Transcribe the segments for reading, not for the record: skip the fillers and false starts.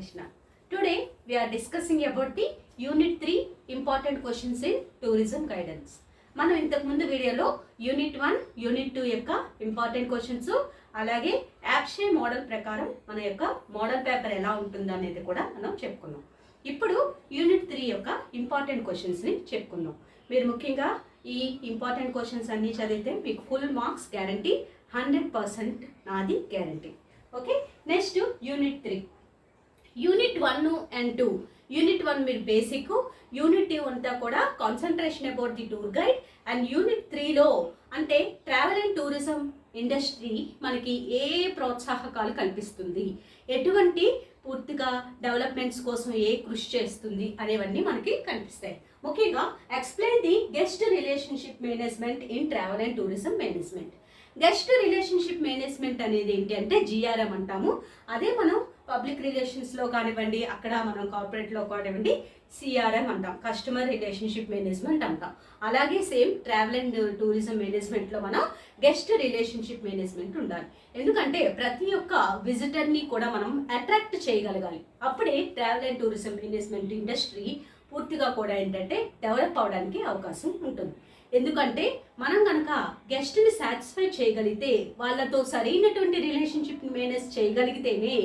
Krishna. Today we are discussing about the Unit 3 important questions in tourism guidance. మనం ఇంతకు ముందు వీడియోలో unit 1 unit 2 యొక్క ఇంపార్టెంట్ క్వశ్చన్స్ అలాగే యాప్షే మోడల్ ప్రకారం మన యొక్క మోడల్ పేపర్ ఎలా ఉంటుంది అనేది కూడా మనం చెప్పుకున్నాం. ఇప్పుడు యూనిట్ 3 యొక్క ఇంపార్టెంట్ క్వశ్చన్స్ని చెప్పుకుందాం. మీరు ముఖ్యంగా ఈ ఇంపార్టెంట్ క్వశ్చన్స్ అన్నీ చదివితే మీకు ఫుల్ మార్క్స్ గ్యారంటీ, 100% నాది guarantee. Okay, next unit 3 unit 1 and 2. Unit 1 మీరు బేసిక్, యూనిట్ 2 అంతా కూడా concentration about the tour guide, and unit 3లో అంటే ట్రావెల్ అండ్ టూరిజం ఇండస్ట్రీ మనకి ఏ ప్రోత్సాహకాలు కల్పిస్తుంది, ఎటువంటి పూర్తిగా డెవలప్మెంట్స్ కోసం ఏ కృషి చేస్తుంది అనేవన్నీ మనకి కనిపిస్తాయి. ముఖ్యంగా explain the guest relationship management in travel and tourism management. Guest relationship management అనేది ఏంటి అంటే జిఆర్ఎం అంటాము. అదే మనం పబ్లిక్ రిలేషన్స్లో కానివ్వండి, అక్కడ మనం కార్పొరేట్లో కానివ్వండి సిఆర్ఎం అంటాం, కస్టమర్ రిలేషన్షిప్ మేనేజ్మెంట్ అంటాం. అలాగే సేమ్ ట్రావెల్ అండ్ టూరిజం మేనేజ్మెంట్లో మనం గెస్ట్ రిలేషన్షిప్ మేనేజ్మెంట్ ఉండాలి. ఎందుకంటే ప్రతి ఒక్క విజిటర్ని కూడా మనం అట్రాక్ట్ చేయగలగాలి. అప్పుడే travel and tourism management industry పూర్తిగా కూడా ఏంటంటే డెవలప్ అవడానికి అవకాశం ఉంటుంది. ఎందుకంటే మనం కనుక గెస్ట్ని సాటిస్ఫై చేయగలిగితే, వాళ్ళతో సరైనటువంటి రిలేషన్షిప్ మేనేజ్ చేయగలిగితేనే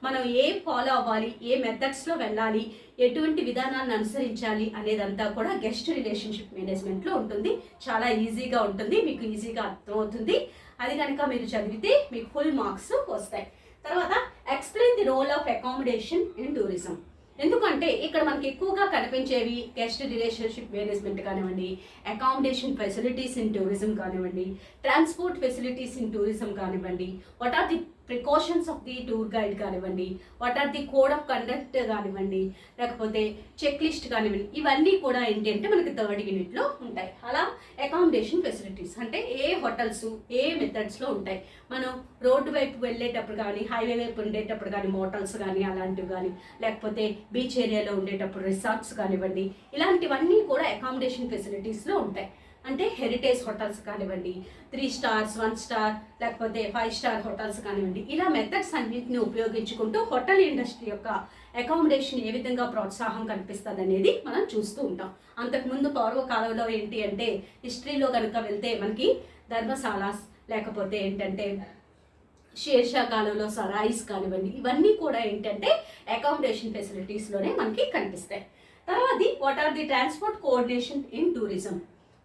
మనం ఏ ఫాలో అవ్వాలి, ఏ మెథడ్స్లో వెళ్ళాలి, ఎటువంటి విధానాలను అనుసరించాలి అనేదంతా కూడా గెస్ట్ రిలేషన్షిప్ మేనేజ్మెంట్లో ఉంటుంది. చాలా ఈజీగా ఉంటుంది, మీకు ఈజీగా అర్థమవుతుంది. అది కనుక మీరు చదివితే మీకు ఫుల్ మార్క్స్ వస్తాయి. తర్వాత explain the role of accommodation in tourism. ఎందుకంటే ఇక్కడ మనకి ఎక్కువగా కనిపించేవి గెస్ట్ రిలేషన్షిప్ మేనేజ్మెంట్ కానివ్వండి, అకామిడేషన్ ఫెసిలిటీస్ ఇన్ టూరిజం కానివ్వండి, ట్రాన్స్పోర్ట్ ఫెసిలిటీస్ ఇన్ టూరిజం కానివ్వండి, what are the precautions of the tour guide కానివ్వండి, what are the code of conduct కానివ్వండి, లేకపోతే చెక్ లిస్ట్ కానివ్వండి, ఇవన్నీ కూడా ఏంటి అంటే మనకి 3rd యూనిట్లో ఉంటాయి. అలా అకామిడేషన్ ఫెసిలిటీస్ అంటే ఏ హోటల్స్ ఏ మెథడ్స్లో ఉంటాయి. మనం రోడ్డు వైపు వెళ్ళేటప్పుడు కానీ, హైవే వైపు ఉండేటప్పుడు కానీ మోటల్స్ కానీ అలాంటివి కానీ, లేకపోతే బీచ్ ఏరియాలో ఉండేటప్పుడు రిసార్ట్స్ కానివ్వండి, ఇలాంటివన్నీ కూడా అకామిడేషన్ ఫెసిలిటీస్లో ఉంటాయి. అంటే హెరిటేజ్ హోటల్స్ కానివ్వండి, 3 స్టార్స్ 1 స్టార్ లేకపోతే 5 స్టార్ హోటల్స్ కానివ్వండి, ఇలా మెథడ్స్ అన్నింటినీ ఉపయోగించుకుంటూ హోటల్ ఇండస్ట్రీ యొక్క అకామిడేషన్ ఏ విధంగా ప్రోత్సాహం కల్పిస్తుంది అనేది మనం చూస్తూ ఉంటాం. అంతకుముందు పూర్వకాలంలో ఏంటి అంటే హిస్టరీలో కనుక వెళ్తే మనకి ధర్మశాలాస్ లేకపోతే ఏంటంటే షేర్షా కాలంలో సరాయిస్ కానివ్వండి, ఇవన్నీ కూడా ఏంటంటే అకామిడేషన్ ఫెసిలిటీస్లోనే మనకి కనిపిస్తాయి. తర్వాత what are the transport coordination in tourism.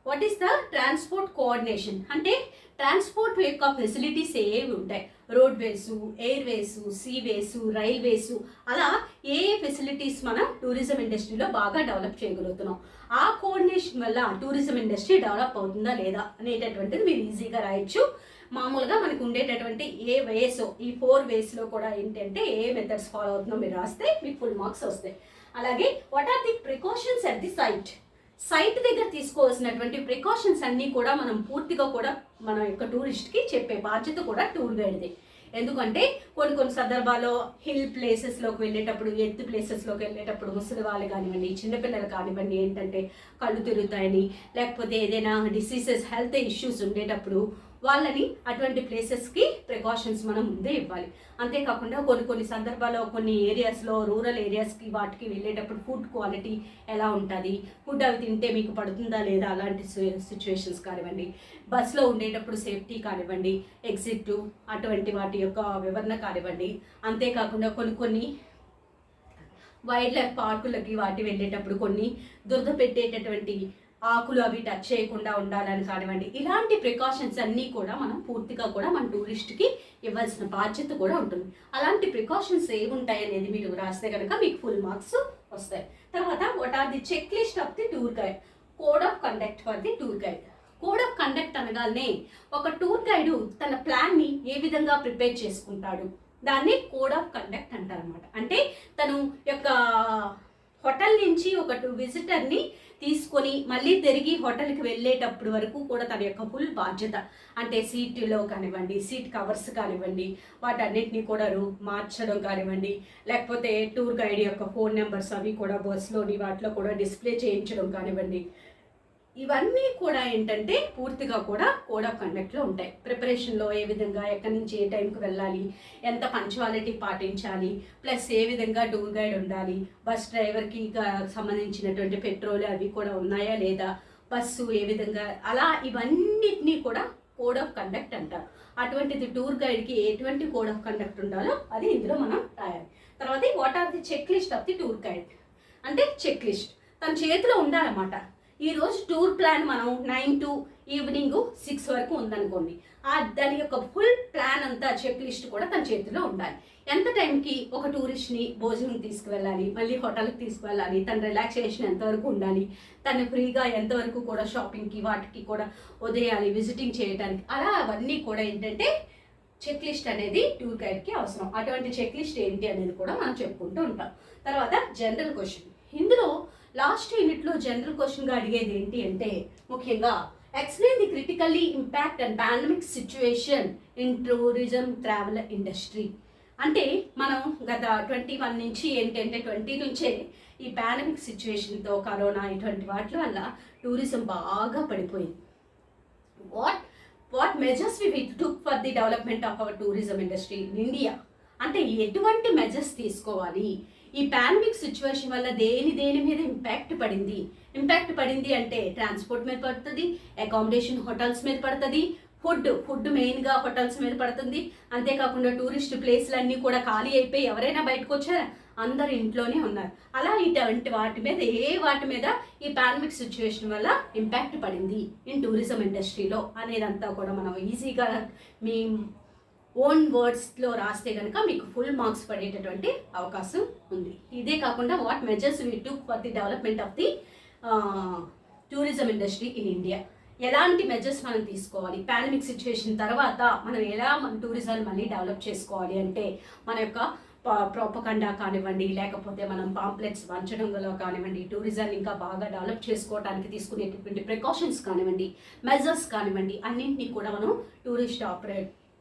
What is the transport coordination అంటే ట్రాన్స్పోర్ట్ యొక్క ఫెసిలిటీస్ ఏవి ఉంటాయి, రోడ్వేసు, ఎయిర్వేసు, సీవేసు, రైల్వేసు, అలా ఏ ఫెసిలిటీస్ మనం టూరిజం ఇండస్ట్రీలో బాగా డెవలప్ చేయగలుగుతున్నాం, ఆ కోఆర్డినేషన్ వల్ల టూరిజం ఇండస్ట్రీ డెవలప్ అవుతుందా లేదా అనేటటువంటిది మీరు ఈజీగా రాయొచ్చు. మామూలుగా మనకు ఉండేటటువంటి ఏ వేసో ఈ 4 వేస్లో కూడా ఏంటంటే ఏ మెథడ్స్ ఫాలో అవుతుందో మీరు రాస్తే మీకు ఫుల్ మార్క్స్ వస్తాయి. అలాగే what are the precautions at the site దగ్గర తీసుకోవాల్సినటువంటి ప్రికాషన్స్ అన్నీ కూడా మనం పూర్తిగా కూడా మన యొక్క టూరిస్ట్కి చెప్పే బాధ్యత కూడా టూర్ గైడ్ది. ఎందుకంటే కొన్ని సందర్భాల్లో హిల్ ప్లేసెస్లోకి వెళ్ళేటప్పుడు, ఎత్తు ప్లేసెస్లోకి వెళ్ళేటప్పుడు ముసలి వాళ్ళు కానివ్వండి, చిన్నపిల్లలు కానివ్వండి ఏంటంటే కళ్ళు తిరుగుతాయని, లేకపోతే ఏదైనా డిసీజెస్ హెల్త్ ఇష్యూస్ ఉండేటప్పుడు వాళ్ళని అటువంటి ప్లేసెస్కి ప్రికాషన్స్ మనం ముందే ఇవ్వాలి. అంతేకాకుండా కొన్ని సందర్భాల్లో కొన్ని ఏరియాస్లో రూరల్ ఏరియాస్కి వాటికి వెళ్ళేటప్పుడు ఫుడ్ క్వాలిటీ ఎలా ఉంటుంది, ఫుడ్ అవి తింటే మీకు పడుతుందా లేదా అలాంటి సిచ్యువేషన్స్ కానివ్వండి, బస్లో ఉండేటప్పుడు సేఫ్టీ కానివ్వండి, ఎగ్జిట్ అటువంటి వాటి యొక్క వివరణ కానివ్వండి, అంతేకాకుండా కొన్ని వైల్డ్ లైఫ్ పార్కులకి వాటి వెళ్ళేటప్పుడు కొన్ని దురద పెట్టేటటువంటి ఆకులు అవి టచ్ చేయకుండా ఉండాలని కానివ్వండి, ఇలాంటి ప్రికాషన్స్ అన్నీ కూడా మనం పూర్తిగా కూడా మన టూరిస్ట్కి ఇవ్వాల్సిన బాధ్యత కూడా ఉంటుంది. అలాంటి ప్రికాషన్స్ ఏముంటాయి అనేది మీరు రాస్తే కనుక మీకు ఫుల్ మార్క్స్ వస్తాయి. తర్వాత what are the checklist of the tour guide, code of conduct for the tour guide. Code of conduct అనగానే ఒక టూర్ గైడు తన ప్లాన్ని ఏ విధంగా ప్రిపేర్ చేసుకుంటాడు, దాన్ని కోడ్ ఆఫ్ కండక్ట్ అంటారనమాట. అంటే తను యొక్క హోటల్ నుంచి ఒక విజిటర్ని తీసుకొని మళ్ళీ తిరిగి హోటల్కి వెళ్ళేటప్పుడు వరకు కూడా తన యొక్క ఫుల్ బాధ్యత, అంటే సీట్లో కానివ్వండి, సీట్ కవర్స్ కానివ్వండి, వాటన్నిటిని కూడా మార్చడం కానివ్వండి, లేకపోతే టూర్ గైడ్ యొక్క ఫోన్ నెంబర్స్ అవి కూడా బస్లోని వాటిలో కూడా డిస్ప్లే చేయించడం కానివ్వండి, ఇవన్నీ కూడా ఏంటంటే పూర్తిగా కూడా కోడ్ ఆఫ్ కండక్ట్లో ఉంటాయి. ప్రిపరేషన్లో ఏ విధంగా ఎక్కడి నుంచి ఏ టైంకి వెళ్ళాలి, ఎంత పంక్చువాలిటీ పాటించాలి, ప్లస్ ఏ విధంగా టూర్ గైడ్ ఉండాలి, బస్ డ్రైవర్కి సంబంధించినటువంటి పెట్రోల్ అవి కూడా ఉన్నాయా లేదా, బస్సు ఏ విధంగా, అలా ఇవన్నిటినీ కూడా కోడ్ ఆఫ్ కండక్ట్ అంటారు. అటువంటిది టూర్ గైడ్కి ఎటువంటి కోడ్ ఆఫ్ కండక్ట్ ఉండాలో అది ఇందులో మనం రాయాలి. తర్వాత what are the checklist of the tour guide అంటే చెక్ లిస్ట్ తన చేతిలో ఉండాలన్నమాట. ఈరోజు టూర్ ప్లాన్ మనం 9 to ఈవినింగ్ 6 వరకు ఉందనుకోండి, దాని యొక్క ఫుల్ ప్లాన్ అంతా చెక్ లిస్ట్ కూడా తన చేతిలో ఉండాలి. ఎంత టైంకి ఒక టూరిస్ట్ని భోజనం తీసుకువెళ్ళాలి, మళ్ళీ హోటల్కి తీసుకువెళ్ళాలి, తన రిలాక్సేషన్ ఎంతవరకు ఉండాలి, తను ఫ్రీగా ఎంతవరకు కూడా షాపింగ్కి వాటికి కూడా వదిలేయాలి, విజిటింగ్ చేయడానికి, అలా అవన్నీ కూడా ఏంటంటే చెక్ లిస్ట్ అనేది టూర్ గైడ్కి అవసరం. అటువంటి చెక్ లిస్ట్ ఏంటి అనేది కూడా మనం చెప్పుకుంటూ ఉంటాం. తర్వాత జనరల్ క్వశ్చన్, ఇందులో లాస్ట్ యూనిట్లో జనరల్ క్వశ్చన్గా అడిగేది ఏంటి అంటే ముఖ్యంగా explain the critically impact and pandemic situation in tourism travel industry. అంటే మనం గత 21 నుంచి ఏంటంటే 20 నుంచే ఈ పాండమిక్ సిచ్యువేషన్తో కరోనా ఇటువంటి వాటి వల్ల టూరిజం బాగా పడిపోయింది. What measures we took for the development of our tourism industry in India. అంటే ఎటువంటి మెజర్స్ తీసుకోవాలి, ఈ పాండమిక్ సిచ్యువేషన్ వల్ల దేని మీద ఇంపాక్ట్ పడింది అంటే ట్రాన్స్పోర్ట్ మీద పడుతుంది, అకామిడేషన్ హోటల్స్ మీద పడుతుంది, ఫుడ్ మెయిన్గా హోటల్స్ మీద పడుతుంది. అంతేకాకుండా టూరిస్ట్ ప్లేస్లు అన్నీ కూడా ఖాళీ అయిపోయి ఎవరైనా బయటకు వచ్చారా, అందరు ఇంట్లోనే ఉన్నారు. అలా ఇటువంటి వాటి మీద ఈ పాండమిక్ సిచ్యువేషన్ వల్ల ఇంపాక్ట్ పడింది ఇన్ టూరిజం ఇండస్ట్రీలో అనేదంతా కూడా మనం ఈజీగా మీ ఓన్ వర్డ్స్లో రాస్తే కనుక మీకు ఫుల్ మార్క్స్ పడేటటువంటి అవకాశం ఉంది. ఇదే కాకుండా what measures we took for the development of the tourism industry in India, ఎలాంటి మెజర్స్ మనం తీసుకోవాలి, పాండమిక్ సిచ్యువేషన్ తర్వాత మనం ఎలా మన టూరిజాన్ని మళ్ళీ డెవలప్ చేసుకోవాలి అంటే మన యొక్క ప్రోపకండా కానివ్వండి, లేకపోతే మనం పాంప్లెట్స్ పంచడంలో కానివ్వండి, టూరిజాన్ని ఇంకా బాగా డెవలప్ చేసుకోవడానికి తీసుకునేటటువంటి ప్రికాషన్స్ కానివ్వండి, మెజర్స్ కానివ్వండి, అన్నింటినీ కూడా మనం టూరిస్ట్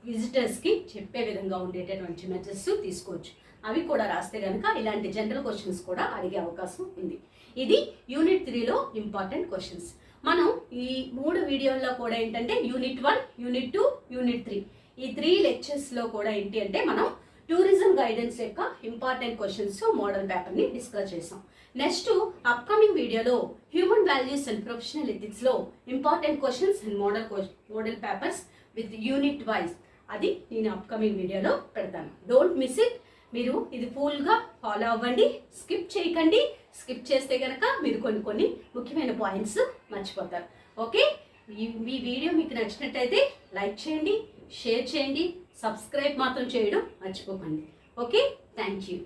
విజిటర్స్కి చెప్పే విధంగా ఉండేటటువంటి మెజర్స్ తీసుకోవచ్చు. అవి కూడా రాస్తే కనుక ఇలాంటి జనరల్ క్వశ్చన్స్ కూడా అడిగే అవకాశం ఉంది. ఇది యూనిట్ 3లో ఇంపార్టెంట్ క్వశ్చన్స్. మనం ఈ 3 వీడియోల్లో కూడా ఏంటంటే యూనిట్ 1, యూనిట్ 2, యూనిట్ 3 ఈ 3 లెక్చర్స్లో కూడా ఏంటి అంటే మనం టూరిజం గైడెన్స్ యొక్క ఇంపార్టెంట్ క్వశ్చన్స్ మోడల్ పేపర్ని డిస్కస్ చేసాం. నెక్స్ట్ అప్కమింగ్ వీడియోలో హ్యూమన్ వాల్యూస్ అండ్ ప్రొఫెషనల్ ఎథిక్స్లో important questions and model papers with unit wise అది నేను అప్కమింగ్ వీడియోలో పెడతాను. Don't miss it. మీరు ఇది ఫుల్గా ఫాలో అవ్వండి, స్కిప్ చేయకండి. స్కిప్ చేస్తే కనుక మీరు కొన్ని ముఖ్యమైన పాయింట్స్ మర్చిపోతారు. ఓకే, ఈ వీడియో మీకు నచ్చినట్టయితే లైక్ చేయండి, షేర్ చేయండి, సబ్స్క్రైబ్ మాత్రం చేయడం మర్చిపోకండి. Okay, thank you.